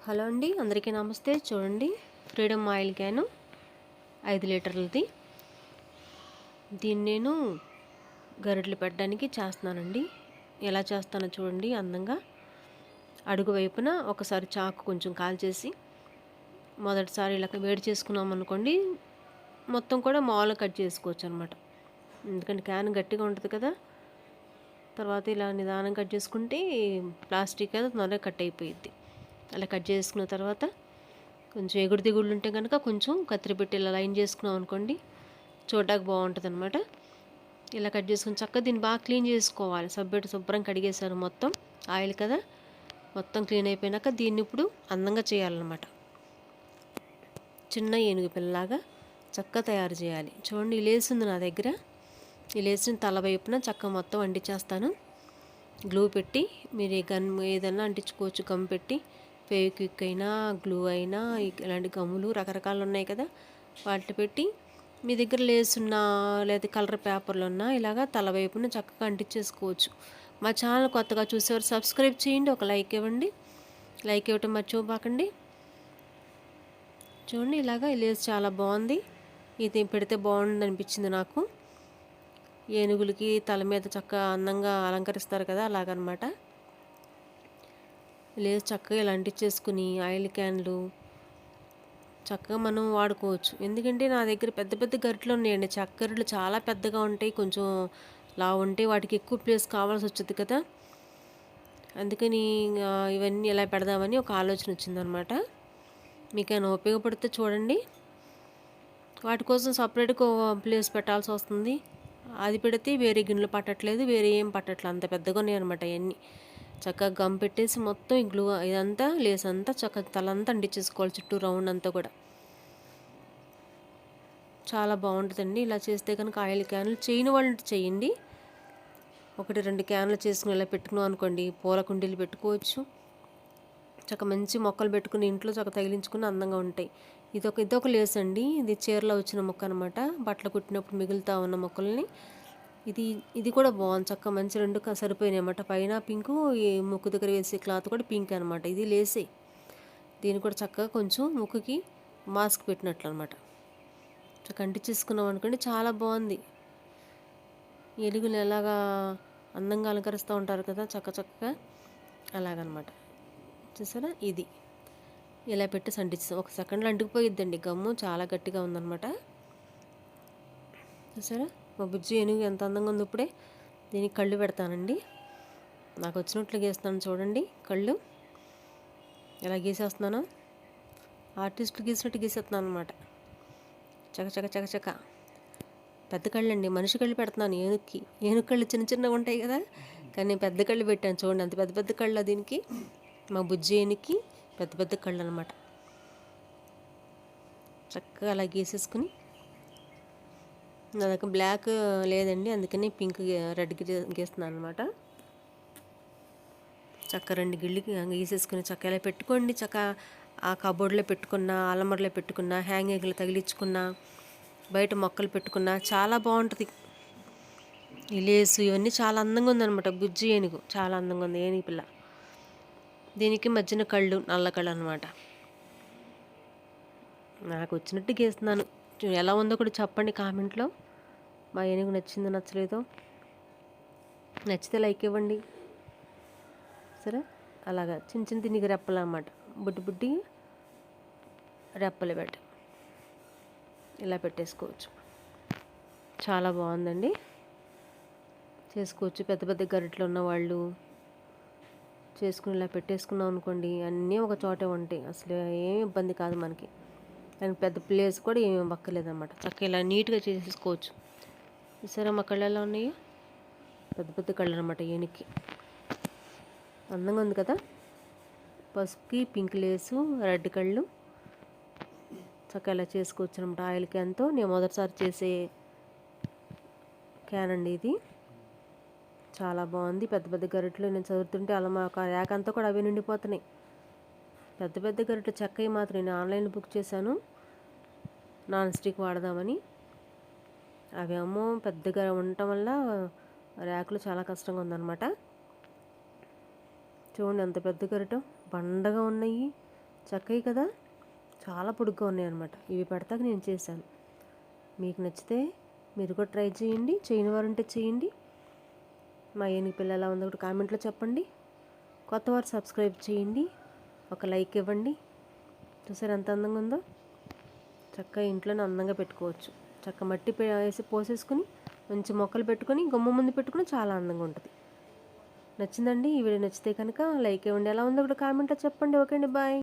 Hello అండి, అందరికీ నమస్తే. చూడండి, ఫ్రీడమ్ ఆయిల్ క్యాను 5 లీటర్లది. దీన్ని నేను గరిటెలు పెట్టడానికి చేస్తున్నానండి. ఎలా చేస్తానో చూడండి. అందంగా అడుగు వైపున ఒకసారి చాకు కొంచెం కాల్చేసి మొదటిసారి ఇలా వేడి చేసుకున్నాం అనుకోండి, మొత్తం కూడా మామూలుగా కట్ చేసుకోవచ్చు అనమాట. ఎందుకంటే క్యాన్ గట్టిగా ఉంటుంది కదా. తర్వాత ఇలా నిదానం కట్ చేసుకుంటే ప్లాస్టిక్ కదా తొందరగా కట్ అయిపోయిద్ది. అలా కట్ చేసుకున్న తర్వాత కొంచెం ఎగుడు దిగుళ్ళు ఉంటే కనుక కొంచెం కత్తిరి పెట్టి ఇలా లైన్ చేసుకున్నాం అనుకోండి, చూడడానికి బాగుంటుంది అనమాట. ఇలా కట్ చేసుకుని చక్కగా దీన్ని బాగా క్లీన్ చేసుకోవాలి. సబ్బెట్టు శుభ్రం కడిగేసాను మొత్తం, ఆయిల్ కదా. మొత్తం క్లీన్ అయిపోయినాక దీన్ని ఇప్పుడు అందంగా చేయాలన్నమాట. చిన్న ఏనుగు పిల్లలాగా చక్కగా తయారు చేయాలి. చూడండి, ఈ లేస్ ఉంది నా దగ్గర. ఈ లేస్ని తల వైపున చక్కగా మొత్తం అంటించేస్తాను. గ్లూ పెట్టి మీరు గన్ ఏదైనా అంటించుకోవచ్చు. గమ్ పెట్టి, ఫెవిక్విక్ అయినా, గ్లూ అయినా, ఇలాంటి గమ్ములు రకరకాలు ఉన్నాయి కదా, వాటిని పెట్టి మీ దగ్గర లేసున్నా లేదా కలర్ పేపర్లు ఉన్నా ఇలాగా తల వైపున చక్కగా అంటించేసుకోవచ్చు. మా ఛానల్ కొత్తగా చూసేవారు సబ్స్క్రైబ్ చేయండి, ఒక లైక్ ఇవ్వండి. లైక్ ఇవ్వటం మర్చిపోకండి. చూడండి, ఇలాగా ఈ లేస్ చాలా బాగుంది. ఇది పెడితే బాగుంది అనిపించింది నాకు. ఏనుగులకి తల మీద చక్కగా అందంగా అలంకరిస్తారు కదా, అలాగనమాట. లేదు, చక్కగా ఇలా అంటించేసుకుని ఆయిల్ క్యాన్లు చక్కగా మనం వాడుకోవచ్చు. ఎందుకంటే నా దగ్గర పెద్ద పెద్ద గరిటెలు ఉన్నాయండి. చక్కరలు చాలా పెద్దగా ఉంటాయి, కొంచెం లావు ఉంటాయి. వాటికి ఎక్కువ ప్లేస్ కావాల్సి వచ్చేది కదా. అందుకని ఇవన్నీ ఎలా పెడదామని ఒక ఆలోచన వచ్చిందనమాట. మీకైనా ఉపయోగపడితే చూడండి. వాటి కోసం సపరేట్గా ప్లేస్ పెట్టాల్సి వస్తుంది. అది పెడితే వేరే గిన్నెలు పట్టట్లేదు, వేరే ఏం పట్టట్లేదు. అంత పెద్దగా ఉన్నాయి అనమాట అవన్నీ. చక్కగా గమ్ పెట్టేసి మొత్తం ఈ గ్లూ ఇదంతా లేస్ అంతా చక్కగా తలంతా అంటించేసుకోవాలి, చుట్టూ రౌండ్ అంతా కూడా. చాలా బాగుంటుందండి ఇలా చేస్తే కనుక. ఆయిల్ క్యాన్లు చేయని వాళ్ళు చేయండి. 1-2 క్యాన్లు చేసుకుని ఇలా పెట్టుకున్నాం అనుకోండి, పూల కుండీలు పెట్టుకోవచ్చు. చక్కగా మంచి మొక్కలు పెట్టుకుని ఇంట్లో చక్కగా తగిలించుకుని అందంగా ఉంటాయి. ఇదొక లేస్ అండి. ఇది చీరలో వచ్చిన మొక్క అనమాట. బట్టలు కుట్టినప్పుడు మిగులుతా ఉన్న మొక్కల్ని ఇది కూడా బాగుంది. చక్కగా మంచి 2 సరిపోయినాయి అన్నమాట. పైన పింకు, ఈ ముక్కు దగ్గర వేసే క్లాత్ కూడా పింక్ అనమాట. ఇది లేసే. దీన్ని కూడా చక్కగా కొంచెం ముక్కుకి మాస్క్ పెట్టినట్లు అనమాట. చక్కగా అంటించేసుకున్నాం అనుకోండి, చాలా బాగుంది. ఎలుగులు ఎలాగా అందంగా అలంకరిస్తూ ఉంటారు కదా చక్కగా, అలాగనమాట. చూసారా, ఇది ఇలా పెట్టి అంటిస్తాం. 1 సెకండ్లో అంటుకుపోయిద్దండి. గమ్ము చాలా గట్టిగా ఉందన్నమాట. చూసారా, మా బుజ్జి ఏనుగు ఎంత అందంగా ఉంది. ఇప్పుడే దీనికి కళ్ళు పెడతానండి. నాకు వచ్చినట్లు గీస్తాను చూడండి. కళ్ళు ఎలా గీసేస్తున్నాను, ఆర్టిస్టులు గీసినట్టు గీసేస్తున్నాను అనమాట. చక పెద్ద కళ్ళు అండి. మనిషి కళ్ళు పెడుతున్నాను ఏనుగుకి. ఏనుగు కళ్ళు చిన్న చిన్నగా ఉంటాయి కదా, కానీ నేను పెద్ద కళ్ళు పెట్టాను చూడండి. అంత పెద్ద పెద్ద కళ్ళు దీనికి. మా బుజ్జి ఏనుగుకి పెద్ద పెద్ద కళ్ళు అనమాట. చక్కగా అలా గీసేసుకుని, నా దగ్గర బ్లాక్ లేదండి, అందుకని పింక్ రెడ్ గీస్తున్నాను అనమాట. చక్క 2 గిళ్ళకి గీసేసుకుని చక్క ఇలా పెట్టుకోండి. చక్క ఆ కబోర్డ్లో పెట్టుకున్న, అలమరలో పెట్టుకున్న, హ్యాంగింగ్లు తగిలించుకున్న, బయట మొక్కలు పెట్టుకున్న చాలా బాగుంటుంది. ఈ లేసు ఇవన్నీ చాలా అందంగా ఉందన్నమాట. బుజ్జి ఏనుగు చాలా అందంగా ఉంది, ఏనుగు పిల్ల. దీనికి మధ్యన కళ్ళు నల్ల కళ్ళు అనమాట. నాకు వచ్చినట్టు గీస్తున్నాను. ఎలా ఉందో కూడా చెప్పండి కామెంట్లో. మా ఏనుగు నచ్చిందో నచ్చలేదో. నచ్చితే లైక్ ఇవ్వండి. సరే, అలాగా చిన్న చిన్న తిరిగి రెప్పలు అన్నమాట. బుడ్డి రెప్పలు ఇలా పెట్టేసుకోవచ్చు. చాలా బాగుందండి. చేసుకోవచ్చు. పెద్ద పెద్ద గరిటెలు ఉన్నవాళ్ళు చేసుకుని ఇలా పెట్టేసుకున్నాం అనుకోండి, అన్నీ ఒక చోటే ఉంటాయి. అసలు ఏమి ఇబ్బంది కాదు మనకి. దానికి పెద్ద ప్లేస్ కూడా ఏమి ఇవ్వక్కర్లేదన్నమాట. చక్కగా ఇలా నీట్గా చేసేసుకోవచ్చు. చూసారా మా కళ్ళు ఎలా ఉన్నాయో, పెద్ద పెద్ద కళ్ళు అనమాట ఏనుక్కి. అందంగా ఉంది కదా. పసుపుకి పింక్ లేసు, రెడ్ కళ్ళు చక్కగా ఇలా చేసుకోవచ్చు అనమాట. ఆయిల్ క్యాన్తో నేను మొదటిసారి చేసే క్యాన్ అండి ఇది. చాలా బాగుంది. పెద్ద పెద్ద గరిటెలు నేను చదువుతుంటే అలా ఒక ర్యాక్ అంతా కూడా అవి నిండిపోతున్నాయి. పెద్ద పెద్ద గరిటెలు చెక్కవి మాత్రం నేను ఆన్లైన్లో బుక్ చేశాను, నాన్ స్టిక్ వాడదామని. అవి ఏమో పెద్దగా ఉండటం వల్ల ర్యాకులు చాలా కష్టంగా ఉందన్నమాట. చూడండి ఎంత పెద్ద గరిటె, బండగా ఉన్నాయి. చక్కవి కదా, చాలా పొడుగ్గా ఉన్నాయన్నమాట. ఇవి పెడతాక నేను చేశాను. మీకు నచ్చితే మీరు కూడా ట్రై చేయండి, చేయని వారు ఉంటే చేయండి. మా ఏనుగు పిల్ల ఎలా ఉందో కూడా కామెంట్లో చెప్పండి. కొత్త వారు సబ్స్క్రైబ్ చేయండి, ఒక లైక్ ఇవ్వండి. చూసారు ఎంత అందంగా ఉందో. చక్కగా ఇంట్లోనే అందంగా పెట్టుకోవచ్చు. చక్క మట్టి వేసి పోసేసుకుని మంచి మొక్కలు పెట్టుకొని గుమ్మ ముందు పెట్టుకుని చాలా అందంగా ఉంటుంది. నచ్చిందండి? ఈ వీడియో నచ్చితే కనుక లైక్ ఇవ్వండి. ఎలా ఉందో కూడా కామెంట్లో చెప్పండి. ఓకే అండి, బాయ్.